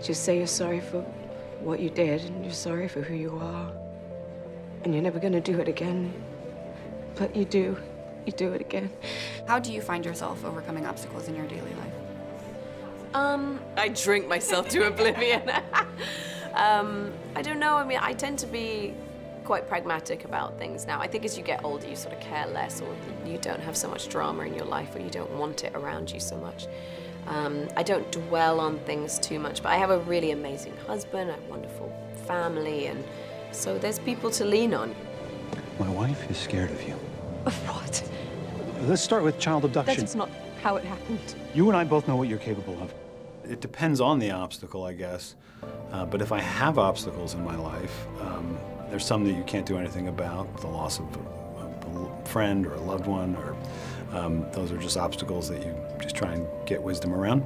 Just say you're sorry for what you did, and you're sorry for who you are. And you're never gonna do it again. But you do. You do it again. How do you find yourself overcoming obstacles in your daily life? I drink myself to oblivion. I don't know, I mean, I tend to be quite pragmatic about things now. I think as you get older, you sort of care less, or you don't have so much drama in your life, or you don't want it around you so much. I don't dwell on things too much, but I have a really amazing husband, a wonderful family, and so there's people to lean on. My wife is scared of you. Of what? Let's start with child abduction. That's not how it happened. You and I both know what you're capable of. It depends on the obstacle, I guess. But if I have obstacles in my life, there's some that you can't do anything about, the loss of a friend or a loved one, or those are just obstacles that you just try and get wisdom around.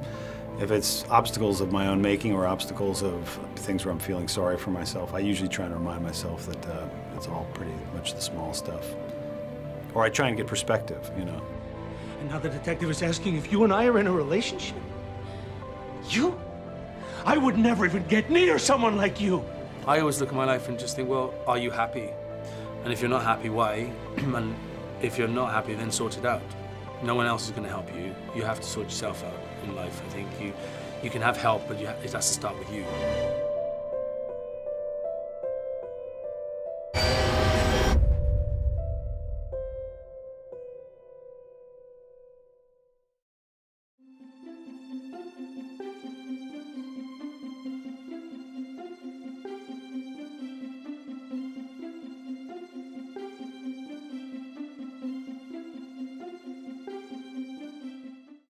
If it's obstacles of my own making or obstacles of things where I'm feeling sorry for myself, I usually try and remind myself that it's all pretty much the small stuff. Or I try and get perspective, you know. And now the detective is asking if you and I are in a relationship? You? I would never even get near someone like you. I always look at my life and just think, well, are you happy? And if you're not happy, why? And if you're not happy, then sort it out. No one else is going to help you. You have to sort yourself out in life. I think you can have help, but it has to start with you.